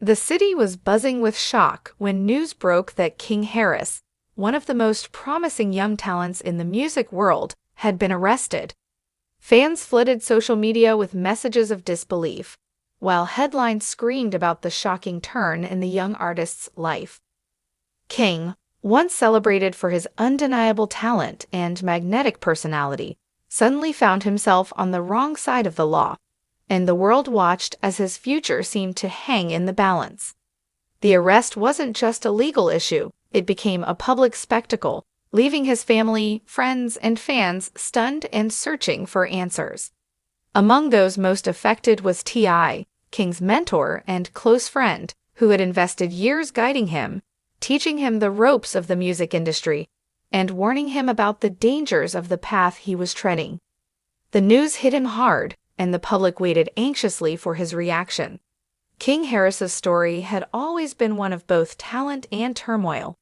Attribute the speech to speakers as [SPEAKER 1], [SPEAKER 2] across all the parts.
[SPEAKER 1] The city was buzzing with shock when news broke that King Harris, one of the most promising young talents in the music world, had been arrested. Fans flooded social media with messages of disbelief, while headlines screamed about the shocking turn in the young artist's life. King, once celebrated for his undeniable talent and magnetic personality, suddenly found himself on the wrong side of the law, and the world watched as his future seemed to hang in the balance. The arrest wasn't just a legal issue, it became a public spectacle, leaving his family, friends, and fans stunned and searching for answers. Among those most affected was T.I., King's mentor and close friend, who had invested years guiding him, teaching him the ropes of the music industry, and warning him about the dangers of the path he was treading. The news hit him hard, and the public waited anxiously for his reaction. King Harris's story had always been one of both talent and turmoil.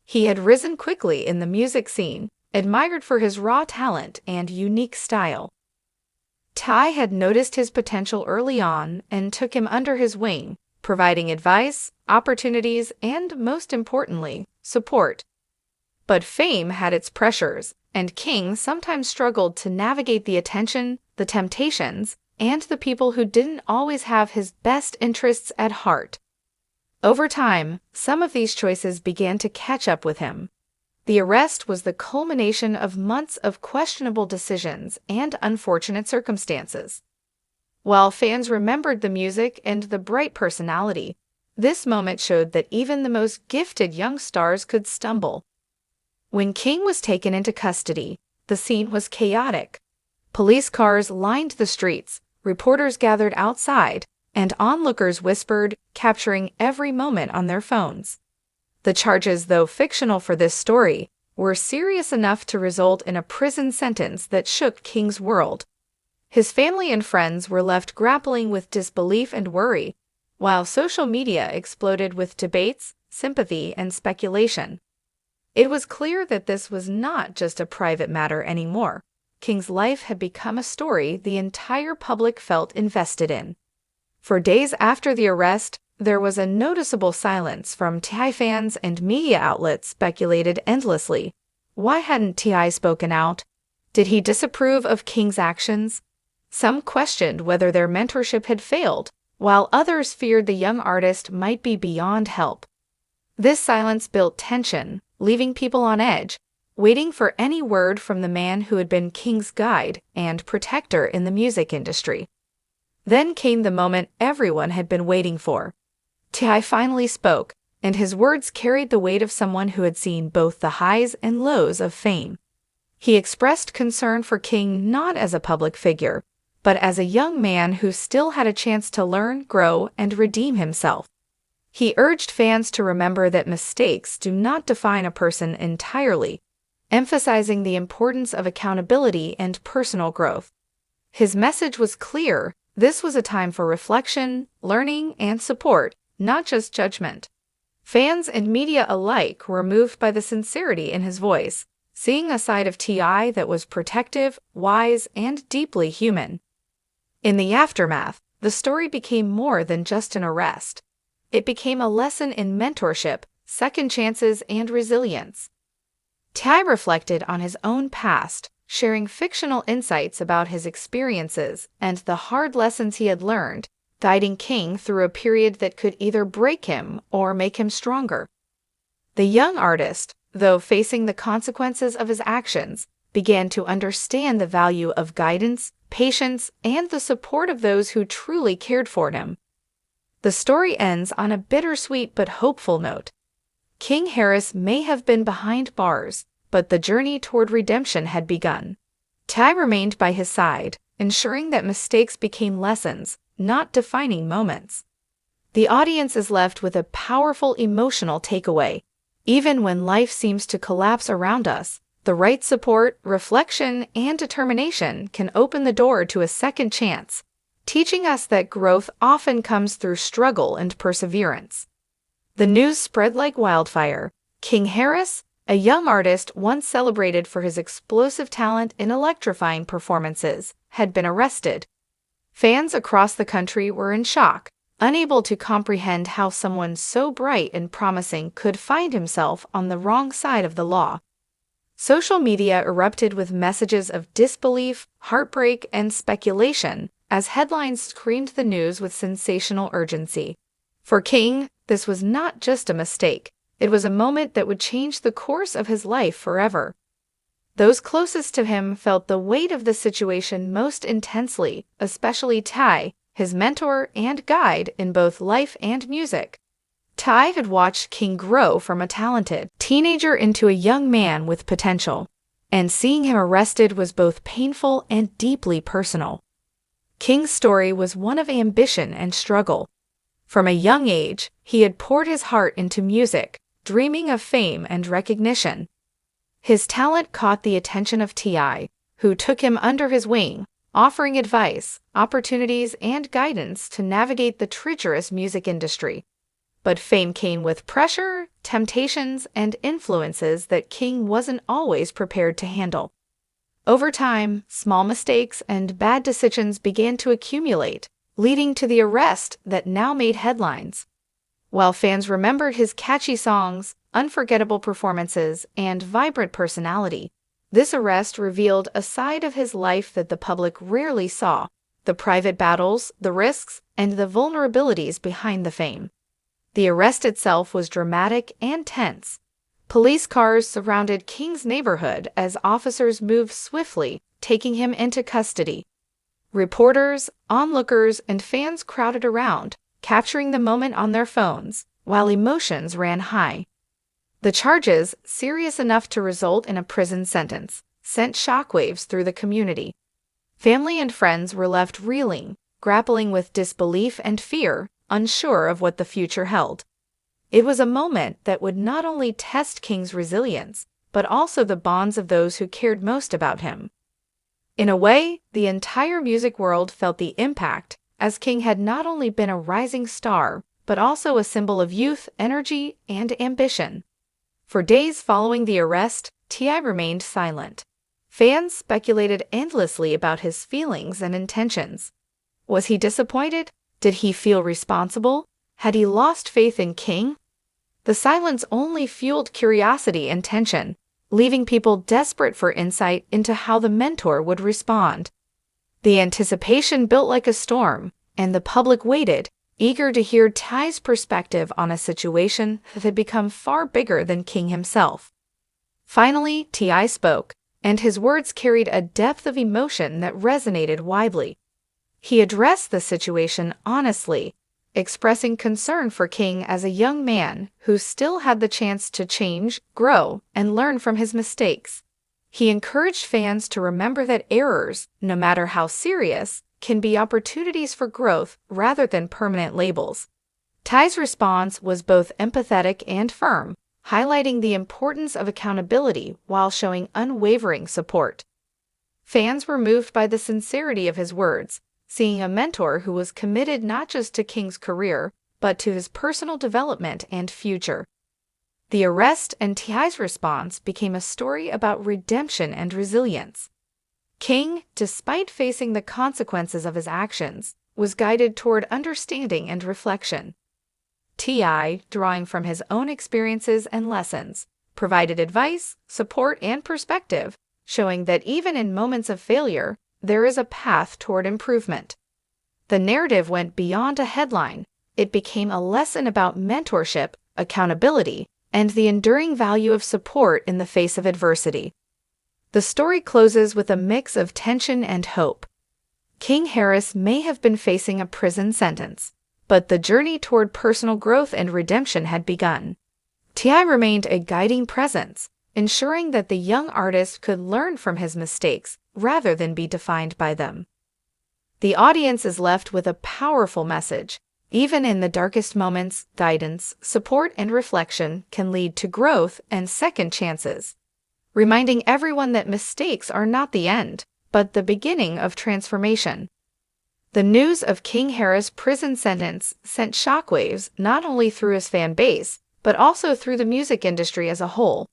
[SPEAKER 1] He had risen quickly in the music scene, admired for his raw talent and unique style. Ty had noticed his potential early on and took him under his wing, providing advice, opportunities, and, most importantly, support. But fame had its pressures, and King sometimes struggled to navigate the attention, the temptations, and the people who didn't always have his best interests at heart. Over time, some of these choices began to catch up with him. The arrest was the culmination of months of questionable decisions and unfortunate circumstances. While fans remembered the music and the bright personality, this moment showed that even the most gifted young stars could stumble. When King was taken into custody, the scene was chaotic. Police cars lined the streets, reporters gathered outside, and onlookers whispered, capturing every moment on their phones. The charges, though fictional for this story, were serious enough to result in a prison sentence that shook King's world. His family and friends were left grappling with disbelief and worry, while social media exploded with debates, sympathy, and speculation. It was clear that this was not just a private matter anymore. King's life had become a story the entire public felt invested in. For days after the arrest, there was a noticeable silence from T.I. fans, and media outlets speculated endlessly. Why hadn't T.I. spoken out? Did he disapprove of King's actions? Some questioned whether their mentorship had failed, while others feared the young artist might be beyond help. This silence built tension, leaving people on edge, waiting for any word from the man who had been King's guide and protector in the music industry. Then came the moment everyone had been waiting for. T.I. finally spoke, and his words carried the weight of someone who had seen both the highs and lows of fame. He expressed concern for King not as a public figure, but as a young man who still had a chance to learn, grow, and redeem himself. He urged fans to remember that mistakes do not define a person entirely, emphasizing the importance of accountability and personal growth. His message was clear: this was a time for reflection, learning, and support, not just judgment. Fans and media alike were moved by the sincerity in his voice, seeing a side of T.I. that was protective, wise, and deeply human. In the aftermath, the story became more than just an arrest. It became a lesson in mentorship, second chances, and resilience. T.I. reflected on his own past, sharing fictional insights about his experiences and the hard lessons he had learned, guiding King through a period that could either break him or make him stronger. The young artist, though facing the consequences of his actions, began to understand the value of guidance, patience, and the support of those who truly cared for him. The story ends on a bittersweet but hopeful note. King Harris may have been behind bars, but the journey toward redemption had begun. T.I. remained by his side, ensuring that mistakes became lessons, not defining moments. The audience is left with a powerful emotional takeaway. Even when life seems to collapse around us, the right support, reflection, and determination can open the door to a second chance, teaching us that growth often comes through struggle and perseverance. The news spread like wildfire. King Harris, a young artist once celebrated for his explosive talent in electrifying performances, had been arrested. Fans across the country were in shock, unable to comprehend how someone so bright and promising could find himself on the wrong side of the law. Social media erupted with messages of disbelief, heartbreak, and speculation as headlines screamed the news with sensational urgency. For King, this was not just a mistake, it was a moment that would change the course of his life forever. Those closest to him felt the weight of the situation most intensely, especially Ty, his mentor and guide in both life and music. Ty had watched King grow from a talented teenager into a young man with potential, and seeing him arrested was both painful and deeply personal. King's story was one of ambition and struggle. From a young age, he had poured his heart into music, dreaming of fame and recognition. His talent caught the attention of T.I., who took him under his wing, offering advice, opportunities, and guidance to navigate the treacherous music industry. But fame came with pressure, temptations, and influences that King wasn't always prepared to handle. Over time, small mistakes and bad decisions began to accumulate, leading to the arrest that now made headlines. While fans remembered his catchy songs, unforgettable performances, and vibrant personality, this arrest revealed a side of his life that the public rarely saw: the private battles, the risks, and the vulnerabilities behind the fame. The arrest itself was dramatic and tense. Police cars surrounded King's neighborhood as officers moved swiftly, taking him into custody. Reporters, onlookers, and fans crowded around, capturing the moment on their phones, while emotions ran high. The charges, serious enough to result in a prison sentence, sent shockwaves through the community. Family and friends were left reeling, grappling with disbelief and fear, unsure of what the future held. It was a moment that would not only test King's resilience, but also the bonds of those who cared most about him. In a way, the entire music world felt the impact, as King had not only been a rising star, but also a symbol of youth, energy, and ambition. For days following the arrest, T.I. remained silent. Fans speculated endlessly about his feelings and intentions. Was he disappointed? Did he feel responsible? Had he lost faith in King? The silence only fueled curiosity and tension, leaving people desperate for insight into how the mentor would respond. The anticipation built like a storm, and the public waited, eager to hear Ty's perspective on a situation that had become far bigger than King himself. Finally, T.I. spoke, and his words carried a depth of emotion that resonated widely. He addressed the situation honestly, expressing concern for King as a young man who still had the chance to change, grow, and learn from his mistakes. He encouraged fans to remember that errors, no matter how serious, can be opportunities for growth rather than permanent labels. Ty's response was both empathetic and firm, highlighting the importance of accountability while showing unwavering support. Fans were moved by the sincerity of his words, seeing a mentor who was committed not just to King's career, but to his personal development and future. The arrest and T.I.'s response became a story about redemption and resilience. King, despite facing the consequences of his actions, was guided toward understanding and reflection. T.I., drawing from his own experiences and lessons, provided advice, support, and perspective, showing that even in moments of failure, there is a path toward improvement. The narrative went beyond a headline. It became a lesson about mentorship, accountability, and the enduring value of support in the face of adversity. The story closes with a mix of tension and hope. King Harris may have been facing a prison sentence, but the journey toward personal growth and redemption had begun. T.I. remained a guiding presence, ensuring that the young artist could learn from his mistakes rather than be defined by them. The audience is left with a powerful message. Even in the darkest moments, guidance, support, and reflection can lead to growth and second chances, reminding everyone that mistakes are not the end, but the beginning of transformation. The news of King Harris' prison sentence sent shockwaves not only through his fan base, but also through the music industry as a whole.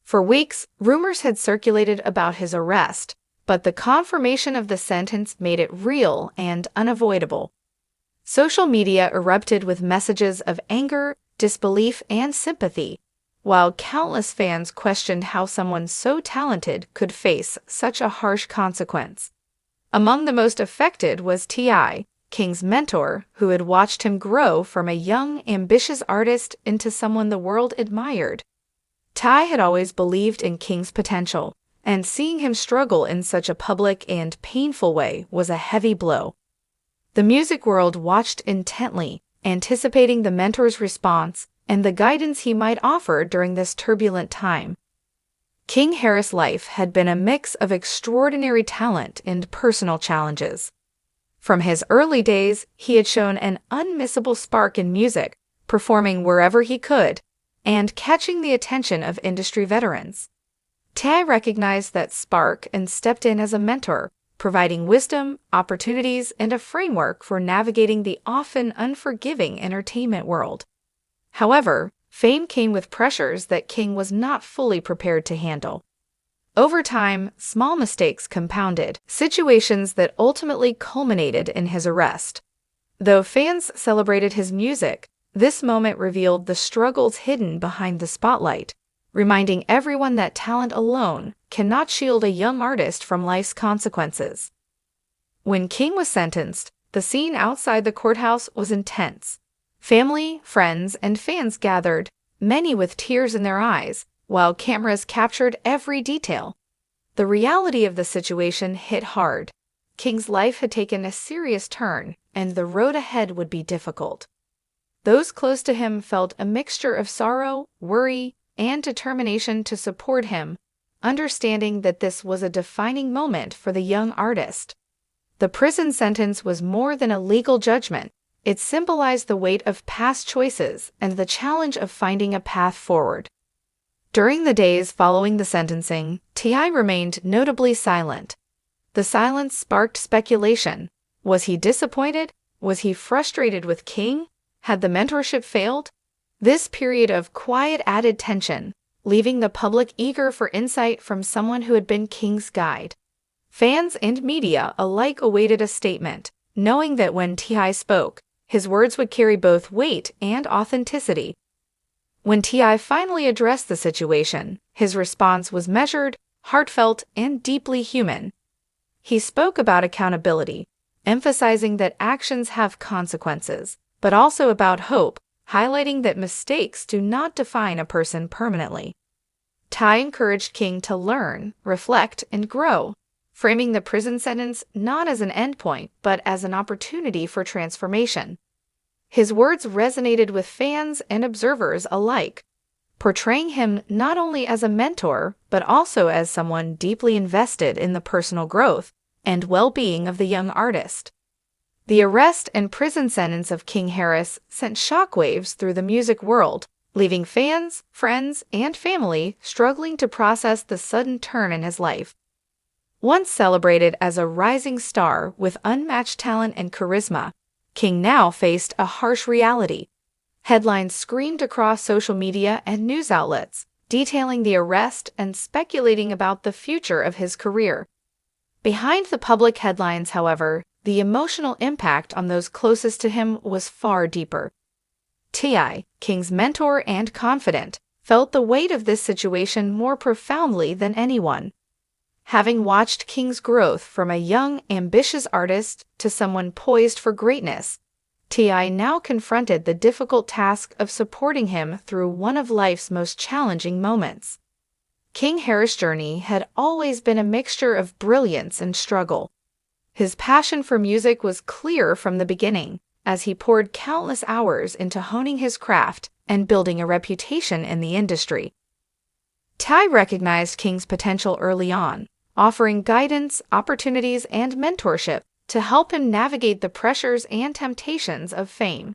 [SPEAKER 1] For weeks, rumors had circulated about his arrest, but the confirmation of the sentence made it real and unavoidable. Social media erupted with messages of anger, disbelief, and sympathy, while countless fans questioned how someone so talented could face such a harsh consequence. Among the most affected was T.I., King's mentor, who had watched him grow from a young, ambitious artist into someone the world admired. Ty had always believed in King's potential, and seeing him struggle in such a public and painful way was a heavy blow. The music world watched intently, anticipating the mentor's response and the guidance he might offer during this turbulent time. King Harris' life had been a mix of extraordinary talent and personal challenges. From his early days, he had shown an unmissable spark in music, performing wherever he could, and catching the attention of industry veterans. Ty recognized that spark and stepped in as a mentor, providing wisdom, opportunities, and a framework for navigating the often unforgiving entertainment world. However, fame came with pressures that King was not fully prepared to handle. Over time, small mistakes compounded, situations that ultimately culminated in his arrest. Though fans celebrated his music, this moment revealed the struggles hidden behind the spotlight, reminding everyone that talent alone cannot shield a young artist from life's consequences. When King was sentenced, the scene outside the courthouse was intense. Family, friends, and fans gathered, many with tears in their eyes, while cameras captured every detail. The reality of the situation hit hard. King's life had taken a serious turn, and the road ahead would be difficult. Those close to him felt a mixture of sorrow, worry, and determination to support him, understanding that this was a defining moment for the young artist. The prison sentence was more than a legal judgment. It symbolized the weight of past choices and the challenge of finding a path forward. During the days following the sentencing, T.I. remained notably silent. The silence sparked speculation. Was he disappointed? Was he frustrated with King? Had the mentorship failed? This period of quiet added tension, leaving the public eager for insight from someone who had been King's guide. Fans and media alike awaited a statement, knowing that when T.I. spoke, his words would carry both weight and authenticity. When T.I. finally addressed the situation, his response was measured, heartfelt, and deeply human. He spoke about accountability, emphasizing that actions have consequences, but also about hope, highlighting that mistakes do not define a person permanently. Ty encouraged King to learn, reflect, and grow, framing the prison sentence not as an endpoint but as an opportunity for transformation. His words resonated with fans and observers alike, portraying him not only as a mentor but also as someone deeply invested in the personal growth and well-being of the young artist. The arrest and prison sentence of King Harris sent shockwaves through the music world, leaving fans, friends, and family struggling to process the sudden turn in his life. Once celebrated as a rising star with unmatched talent and charisma, King now faced a harsh reality. Headlines screamed across social media and news outlets, detailing the arrest and speculating about the future of his career. Behind the public headlines, however, the emotional impact on those closest to him was far deeper. T.I., King's mentor and confidant, felt the weight of this situation more profoundly than anyone. Having watched King's growth from a young, ambitious artist to someone poised for greatness, T.I. now confronted the difficult task of supporting him through one of life's most challenging moments. King Harris' journey had always been a mixture of brilliance and struggle. His passion for music was clear from the beginning, as he poured countless hours into honing his craft and building a reputation in the industry. Ty recognized King's potential early on, offering guidance, opportunities, and mentorship to help him navigate the pressures and temptations of fame.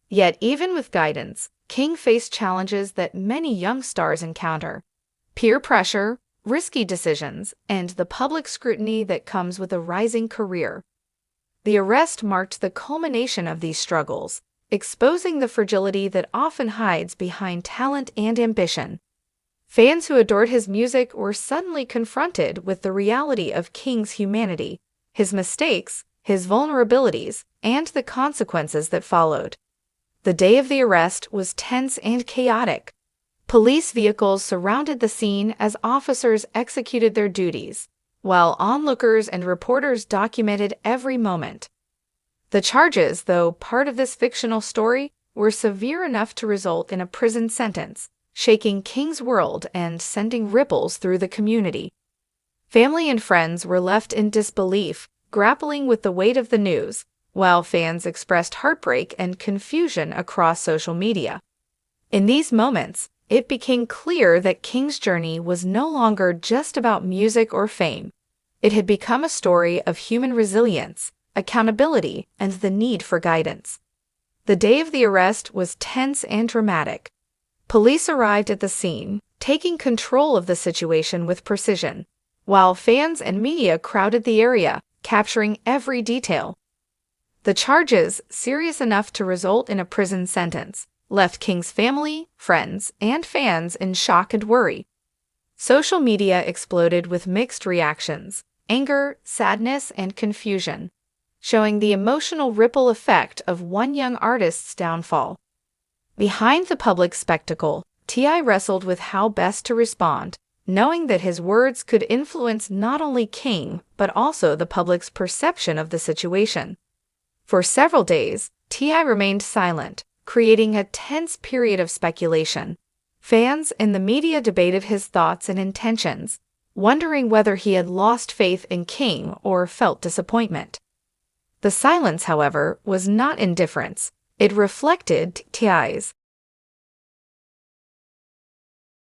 [SPEAKER 1] Yet even with guidance, King faced challenges that many young stars encounter: peer pressure, risky decisions, and the public scrutiny that comes with a rising career. The arrest marked the culmination of these struggles, exposing the fragility that often hides behind talent and ambition. Fans who adored his music were suddenly confronted with the reality of King's humanity, his mistakes, his vulnerabilities, and the consequences that followed. The day of the arrest was tense and chaotic. Police vehicles surrounded the scene as officers executed their duties, while onlookers and reporters documented every moment. The charges, though part of this fictional story, were severe enough to result in a prison sentence, shaking King's world and sending ripples through the community. Family and friends were left in disbelief, grappling with the weight of the news, while fans expressed heartbreak and confusion across social media. In these moments, it became clear that King's journey was no longer just about music or fame. It had become a story of human resilience, accountability, and the need for guidance. The day of the arrest was tense and dramatic. Police arrived at the scene, taking control of the situation with precision, while fans and media crowded the area, capturing every detail. The charges, serious enough to result in a prison sentence, left King's family, friends, and fans in shock and worry. Social media exploded with mixed reactions: anger, sadness, and confusion, showing the emotional ripple effect of one young artist's downfall. Behind the public spectacle, T.I. wrestled with how best to respond, knowing that his words could influence not only King, but also the public's perception of the situation. For several days, T.I. remained silent, creating a tense period of speculation. Fans and the media debated his thoughts and intentions, wondering whether he had lost faith in King or felt disappointment. The silence, however, was not indifference. It reflected T.I.'s